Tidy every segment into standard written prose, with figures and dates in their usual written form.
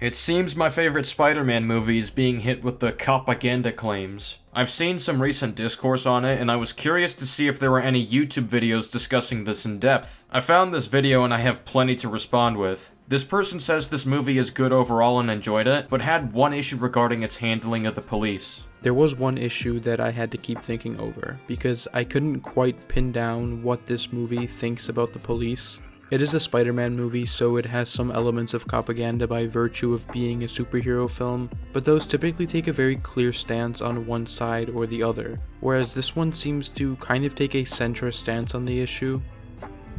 It seems my favorite Spider-Man movie is being hit with the Copaganda claims. I've seen some recent discourse on it, and I was curious to see if there were any YouTube videos discussing this in depth. I found this video and I have plenty to respond with. This person says this movie is good overall and enjoyed it, but had one issue regarding its handling of the police. There was one issue that I had to keep thinking over, because I couldn't quite pin down what this movie thinks about the police. It is a Spider-Man movie, so it has some elements of propaganda by virtue of being a superhero film, but those typically take a very clear stance on one side or the other, whereas this one seems to kind of take a centrist stance on the issue.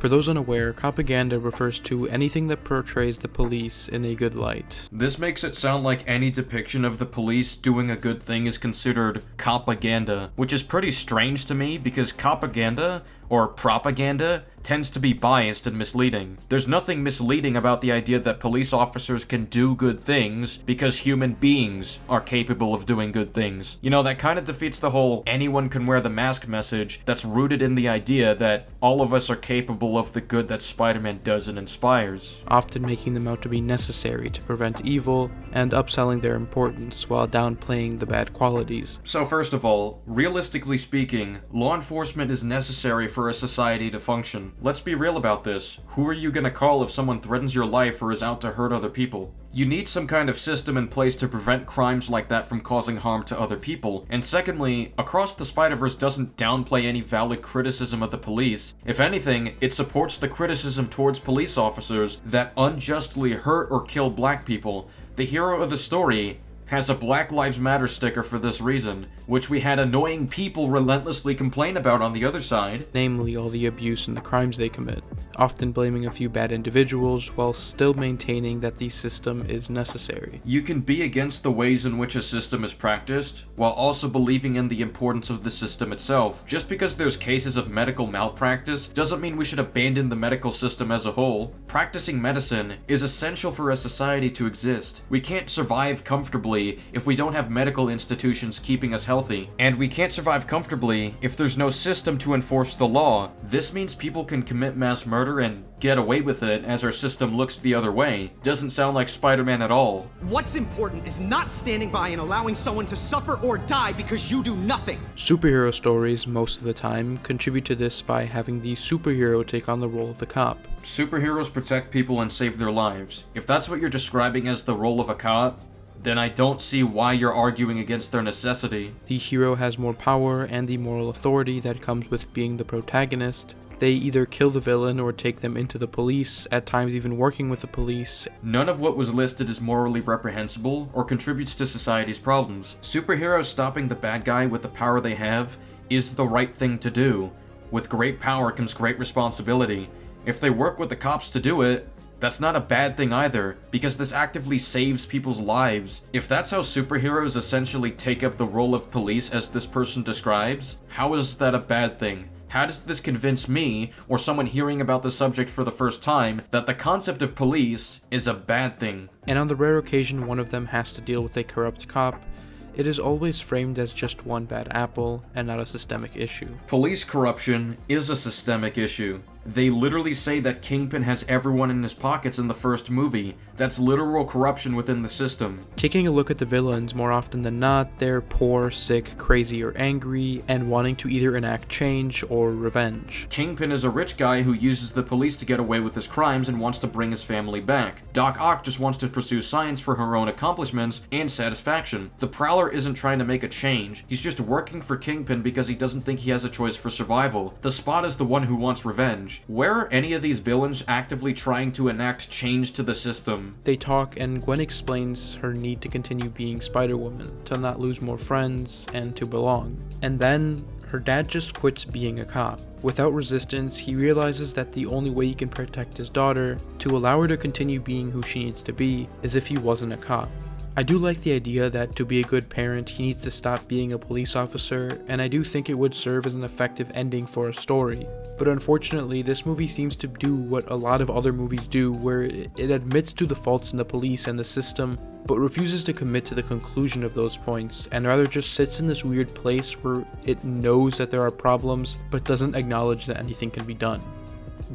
For those unaware, propaganda refers to anything that portrays the police in a good light. This makes it sound like any depiction of the police doing a good thing is considered copaganda, which is pretty strange to me because copaganda, or propaganda, tends to be biased and misleading. There's nothing misleading about the idea that police officers can do good things because human beings are capable of doing good things. You know, that kind of defeats the whole anyone can wear the mask message that's rooted in the idea that all of us are capable of the good that Spider-Man does and inspires. Often making them out to be necessary to prevent evil and upselling their importance while downplaying the bad qualities. So first of all, realistically speaking, law enforcement is necessary for a society to function. Let's be real about this. Who are you gonna call if someone threatens your life or is out to hurt other people? You need some kind of system in place to prevent crimes like that from causing harm to other people. And secondly, Across the Spider-Verse doesn't downplay any valid criticism of the police. If anything, it supports the criticism towards police officers that unjustly hurt or kill black people. The hero of the story has a Black Lives Matter sticker for this reason, which we had annoying people relentlessly complain about on the other side. Namely, all the abuse and the crimes they commit, often blaming a few bad individuals while still maintaining that the system is necessary. You can be against the ways in which a system is practiced, while also believing in the importance of the system itself. Just because there's cases of medical malpractice doesn't mean we should abandon the medical system as a whole. Practicing medicine is essential for a society to exist. We can't survive comfortably if we don't have medical institutions keeping us healthy. And we can't survive comfortably if there's no system to enforce the law. This means people can commit mass murder and get away with it as our system looks the other way. Doesn't sound like Spider-Man at all. What's important is not standing by and allowing someone to suffer or die because you do nothing. Superhero stories, most of the time, contribute to this by having the superhero take on the role of the cop. Superheroes protect people and save their lives. If that's what you're describing as the role of a cop, then I don't see why you're arguing against their necessity. The hero has more power and the moral authority that comes with being the protagonist. They either kill the villain or take them into the police, at times even working with the police. None of what was listed is morally reprehensible or contributes to society's problems. Superheroes stopping the bad guy with the power they have is the right thing to do. With great power comes great responsibility. If they work with the cops to do it, that's not a bad thing either, because this actively saves people's lives. If that's how superheroes essentially take up the role of police as this person describes, how is that a bad thing? How does this convince me, or someone hearing about the subject for the first time, that the concept of police is a bad thing? And on the rare occasion one of them has to deal with a corrupt cop, it is always framed as just one bad apple and not a systemic issue. Police corruption is a systemic issue. They literally say that Kingpin has everyone in his pockets in the first movie. That's literal corruption within the system. Taking a look at the villains, more often than not, they're poor, sick, crazy, or angry, and wanting to either enact change or revenge. Kingpin is a rich guy who uses the police to get away with his crimes and wants to bring his family back. Doc Ock just wants to pursue science for her own accomplishments and satisfaction. The Prowler isn't trying to make a change. He's just working for Kingpin because he doesn't think he has a choice for survival. The Spot is the one who wants revenge. Where are any of these villains actively trying to enact change to the system? They talk, and Gwen explains her need to continue being Spider-Woman, to not lose more friends, and to belong. And then, her dad just quits being a cop. Without resistance, he realizes that the only way he can protect his daughter, to allow her to continue being who she needs to be, is if he wasn't a cop. I do like the idea that to be a good parent, he needs to stop being a police officer, and I do think it would serve as an effective ending for a story. But unfortunately, this movie seems to do what a lot of other movies do, where it admits to the faults in the police and the system, but refuses to commit to the conclusion of those points, and rather just sits in this weird place where it knows that there are problems, but doesn't acknowledge that anything can be done.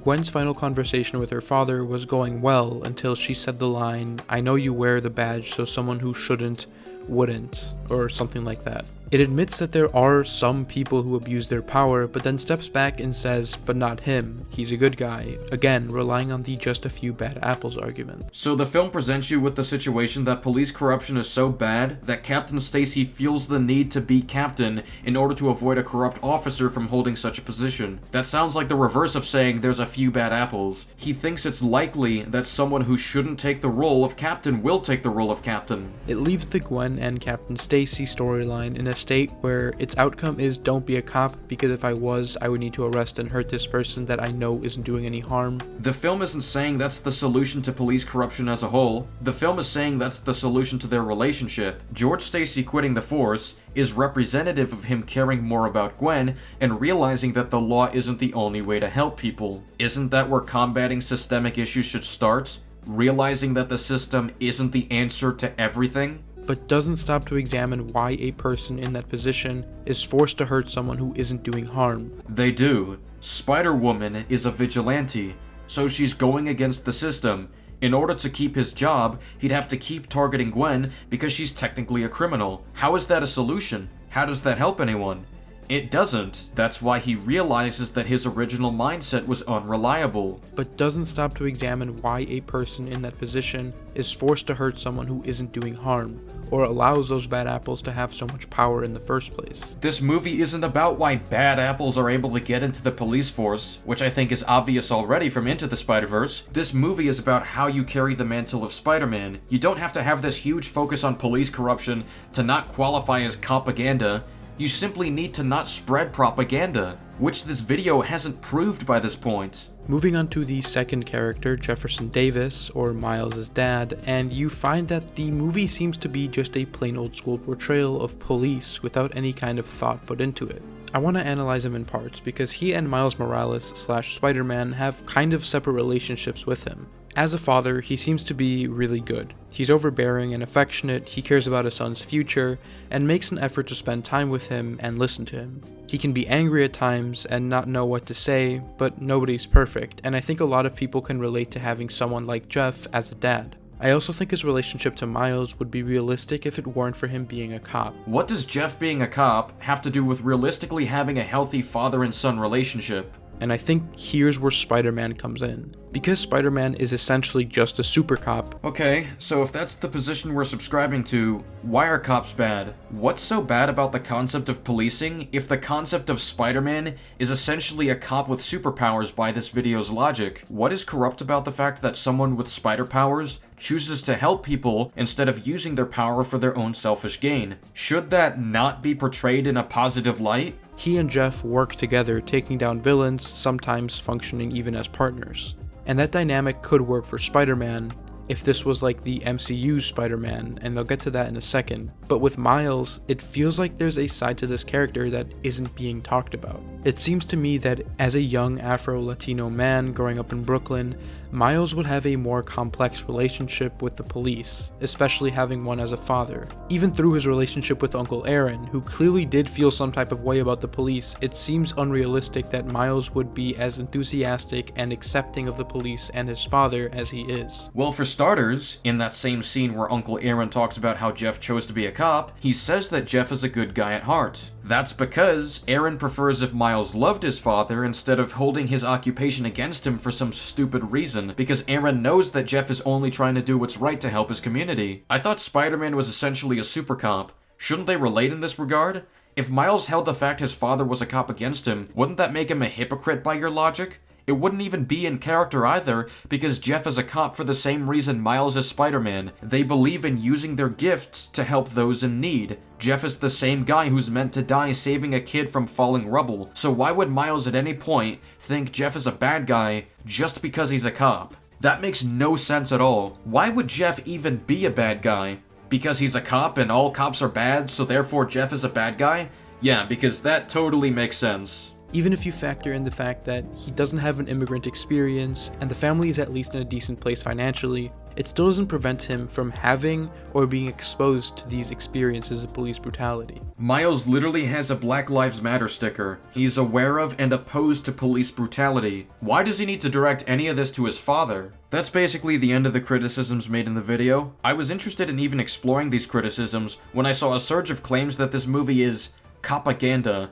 Gwen's final conversation with her father was going well until she said the line, "I know you wear the badge so someone who shouldn't, wouldn't," or something like that. It admits that there are some people who abuse their power, but then steps back and says, but not him, he's a good guy, again relying on the just a few bad apples argument. So the film presents you with the situation that police corruption is so bad that Captain Stacy feels the need to be captain in order to avoid a corrupt officer from holding such a position. That sounds like the reverse of saying there's a few bad apples. He thinks it's likely that someone who shouldn't take the role of captain will take the role of captain. It leaves the Gwen and Captain Stacy storyline in a state where its outcome is don't be a cop, because if I was, I would need to arrest and hurt this person that I know isn't doing any harm. The film isn't saying that's the solution to police corruption as a whole. The film is saying that's the solution to their relationship. George Stacy quitting the force is representative of him caring more about Gwen and realizing that the law isn't the only way to help people. Isn't that where combating systemic issues should start? Realizing that the system isn't the answer to everything? But doesn't stop to examine why a person in that position is forced to hurt someone who isn't doing harm. They do. Spider-Woman is a vigilante, so she's going against the system. In order to keep his job, he'd have to keep targeting Gwen because she's technically a criminal. How is that a solution? How does that help anyone? It doesn't. That's why he realizes that his original mindset was unreliable. But doesn't stop to examine why a person in that position is forced to hurt someone who isn't doing harm, or allows those bad apples to have so much power in the first place. This movie isn't about why bad apples are able to get into the police force, which I think is obvious already from Into the Spider-Verse. This movie is about how you carry the mantle of Spider-Man. You don't have to have this huge focus on police corruption to not qualify as Copaganda. You simply need to not spread propaganda, which this video hasn't proved by this point. Moving on to the second character, Jefferson Davis, or Miles' dad, and you find that the movie seems to be just a plain old school portrayal of police without any kind of thought put into it. I want to analyze him in parts because he and Miles Morales / Spider-Man have kind of separate relationships with him. As a father, he seems to be really good. He's overbearing and affectionate, he cares about his son's future, and makes an effort to spend time with him and listen to him. He can be angry at times and not know what to say, but nobody's perfect, and I think a lot of people can relate to having someone like Jeff as a dad. I also think his relationship to Miles would be realistic if it weren't for him being a cop. What does Jeff being a cop have to do with realistically having a healthy father and son relationship? And I think here's where Spider-Man comes in. Because Spider-Man is essentially just a super cop. Okay, so if that's the position we're subscribing to, why are cops bad? What's so bad about the concept of policing if the concept of Spider-Man is essentially a cop with superpowers by this video's logic? What is corrupt about the fact that someone with spider powers chooses to help people instead of using their power for their own selfish gain? Should that not be portrayed in a positive light? He and Jeff work together, taking down villains, sometimes functioning even as partners. And that dynamic could work for Spider-Man if this was like the MCU's Spider-Man, and they'll get to that in a second. But with Miles, it feels like there's a side to this character that isn't being talked about. It seems to me that as a young Afro-Latino man growing up in Brooklyn, Miles would have a more complex relationship with the police, especially having one as a father. Even through his relationship with Uncle Aaron, who clearly did feel some type of way about the police, it seems unrealistic that Miles would be as enthusiastic and accepting of the police and his father as he is. Well, for starters, in that same scene where Uncle Aaron talks about how Jeff chose to be a cop, he says that Jeff is a good guy at heart. That's because Aaron prefers if Miles loved his father instead of holding his occupation against him for some stupid reason, because Aaron knows that Jeff is only trying to do what's right to help his community. I thought Spider-Man was essentially a super cop. Shouldn't they relate in this regard? If Miles held the fact his father was a cop against him, wouldn't that make him a hypocrite by your logic? It wouldn't even be in character either, because Jeff is a cop for the same reason Miles is Spider-Man. They believe in using their gifts to help those in need. Jeff is the same guy who's meant to die saving a kid from falling rubble, so why would Miles at any point think Jeff is a bad guy just because he's a cop? That makes no sense at all. Why would Jeff even be a bad guy? Because he's a cop and all cops are bad, so therefore Jeff is a bad guy? Yeah, because that totally makes sense. Even if you factor in the fact that he doesn't have an immigrant experience and the family is at least in a decent place financially, it still doesn't prevent him from having or being exposed to these experiences of police brutality. Miles literally has a Black Lives Matter sticker. He's aware of and opposed to police brutality. Why does he need to direct any of this to his father? That's basically the end of the criticisms made in the video. I was interested in even exploring these criticisms when I saw a surge of claims that this movie is Copaganda,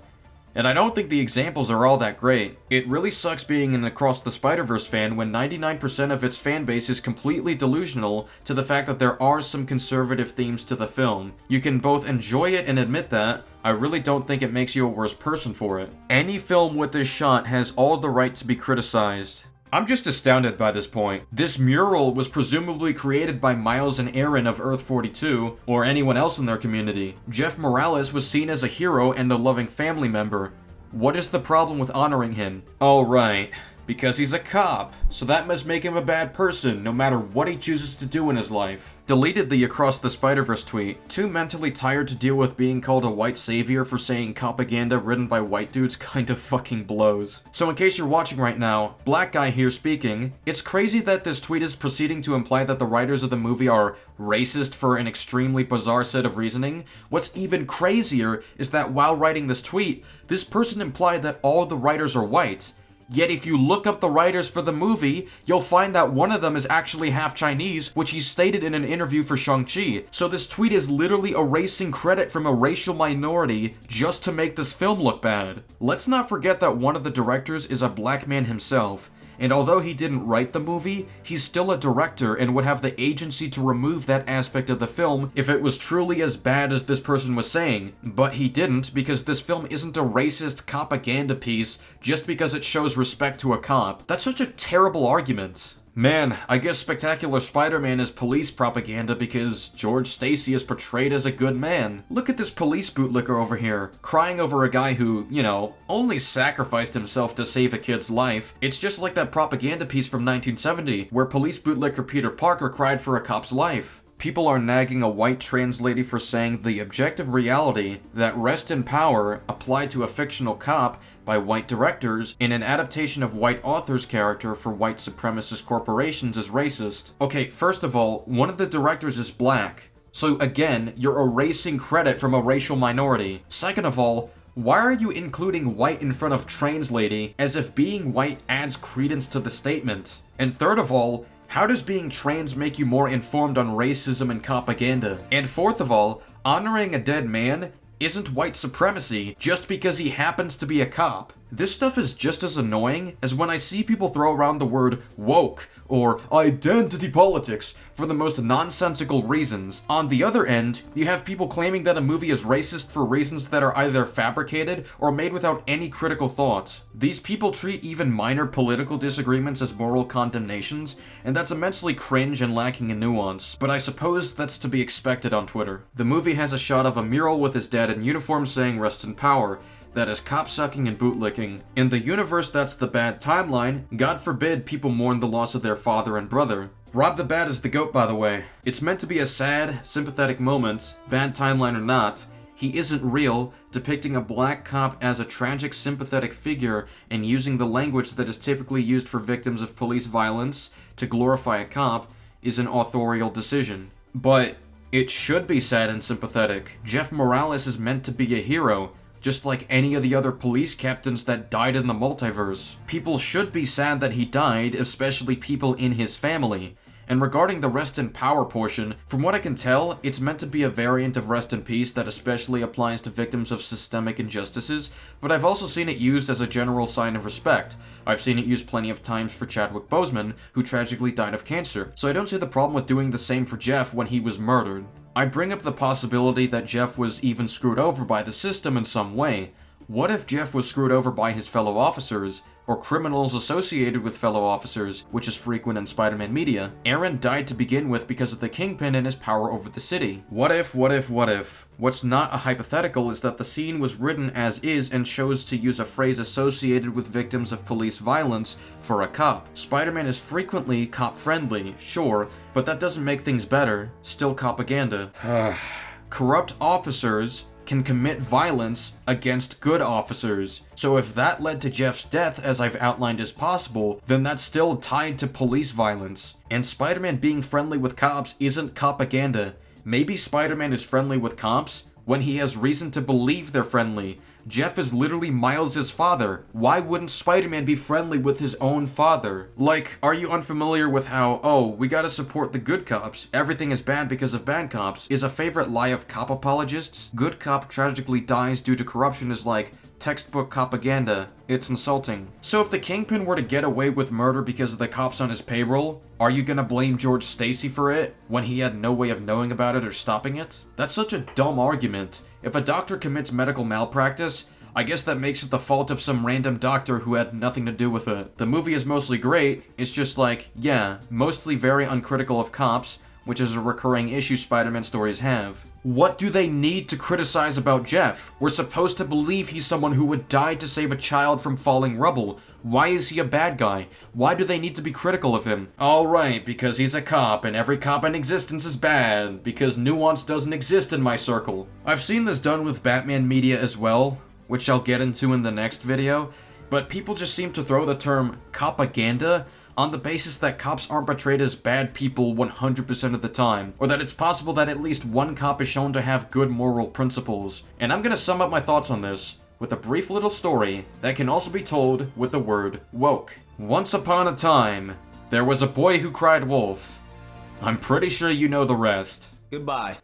and I don't think the examples are all that great. It really sucks being an Across the Spider-Verse fan when 99% of its fan base is completely delusional to the fact that there are some conservative themes to the film. You can both enjoy it and admit that. I really don't think it makes you a worse person for it. Any film with this shot has all the right to be criticized. I'm just astounded by this point. This mural was presumably created by Miles and Aaron of Earth 42, or anyone else in their community. Jeff Morales was seen as a hero and a loving family member. What is the problem with honoring him? Oh right, because he's a cop, so that must make him a bad person no matter what he chooses to do in his life. Deleted the Across the Spider-Verse tweet. Too mentally tired to deal with being called a white savior for saying propaganda written by white dudes kind of fucking blows. So in case you're watching right now, black guy here speaking, it's crazy that this tweet is proceeding to imply that the writers of the movie are racist for an extremely bizarre set of reasoning. What's even crazier is that while writing this tweet, this person implied that all the writers are white. Yet if you look up the writers for the movie, you'll find that one of them is actually half Chinese, which he stated in an interview for Shang-Chi. So this tweet is literally erasing credit from a racial minority just to make this film look bad. Let's not forget that one of the directors is a black man himself. And although he didn't write the movie, he's still a director and would have the agency to remove that aspect of the film if it was truly as bad as this person was saying. But he didn't, because this film isn't a racist propaganda piece just because it shows respect to a cop. That's such a terrible argument. Man, I guess Spectacular Spider-Man is police propaganda because George Stacy is portrayed as a good man. Look at this police bootlicker over here, crying over a guy who, you know, only sacrificed himself to save a kid's life. It's just like that propaganda piece from 1970, where police bootlicker Peter Parker cried for a cop's life. People are nagging a white trans lady for saying the objective reality that rest in power applied to a fictional cop by white directors in an adaptation of white author's character for white supremacist corporations is racist. Okay, first of all, one of the directors is black. So again, you're erasing credit from a racial minority. Second of all, why are you including white in front of trans lady as if being white adds credence to the statement? And third of all, how does being trans make you more informed on racism and propaganda? And fourth of all, honoring a dead man isn't white supremacy just because he happens to be a cop. This stuff is just as annoying as when I see people throw around the word woke or identity politics for the most nonsensical reasons. On the other end, you have people claiming that a movie is racist for reasons that are either fabricated or made without any critical thought. These people treat even minor political disagreements as moral condemnations, and that's immensely cringe and lacking in nuance. But I suppose that's to be expected on Twitter. The movie has a shot of a mural with his dad in uniform saying rest in power. That is cop-sucking and bootlicking. In the universe that's the bad timeline, God forbid people mourn the loss of their father and brother. Rob the Bat is the GOAT, by the way. It's meant to be a sad, sympathetic moment, bad timeline or not. He isn't real, depicting a black cop as a tragic, sympathetic figure and using the language that is typically used for victims of police violence to glorify a cop is an authorial decision. But it should be sad and sympathetic. Jeff Morales is meant to be a hero, just like any of the other police captains that died in the multiverse. People should be sad that he died, especially people in his family. And regarding the rest in power portion, from what I can tell, it's meant to be a variant of rest in peace that especially applies to victims of systemic injustices, but I've also seen it used as a general sign of respect. I've seen it used plenty of times for Chadwick Boseman, who tragically died of cancer, so I don't see the problem with doing the same for Jeff when he was murdered. I bring up the possibility that Jeff was even screwed over by the system in some way. What if Jeff was screwed over by his fellow officers, or criminals associated with fellow officers, which is frequent in Spider-Man media? Aaron died to begin with because of the Kingpin and his power over the city. What if? What's not a hypothetical is that the scene was written as is and chose to use a phrase associated with victims of police violence for a cop. Spider-Man is frequently cop-friendly, sure, but that doesn't make things better. Still propaganda. Corrupt officers can commit violence against good officers. So if that led to Jeff's death, as I've outlined as possible, then that's still tied to police violence. And Spider-Man being friendly with cops isn't Copaganda. Maybe Spider-Man is friendly with cops when he has reason to believe they're friendly. Jeff is literally Miles' father. Why wouldn't Spider-Man be friendly with his own father? Like, are you unfamiliar with how, oh, we gotta support the good cops, everything is bad because of bad cops, is a favorite lie of cop apologists? Good cop tragically dies due to corruption is like textbook Copaganda. It's insulting. So if the Kingpin were to get away with murder because of the cops on his payroll, are you gonna blame George Stacy for it when he had no way of knowing about it or stopping it? That's such a dumb argument. If a doctor commits medical malpractice, I guess that makes it the fault of some random doctor who had nothing to do with it. The movie is mostly great, it's just like, yeah, mostly very uncritical of cops, which is a recurring issue Spider-Man stories have. What do they need to criticize about Jeff? We're supposed to believe he's someone who would die to save a child from falling rubble. Why is he a bad guy? Why do they need to be critical of him? Alright, because he's a cop, and every cop in existence is bad, because nuance doesn't exist in my circle. I've seen this done with Batman media as well, which I'll get into in the next video, but people just seem to throw the term Copaganda on the basis that cops aren't portrayed as bad people 100% of the time, or that it's possible that at least one cop is shown to have good moral principles. And I'm gonna sum up my thoughts on this with a brief little story that can also be told with the word woke. Once upon a time, there was a boy who cried wolf. I'm pretty sure you know the rest. Goodbye.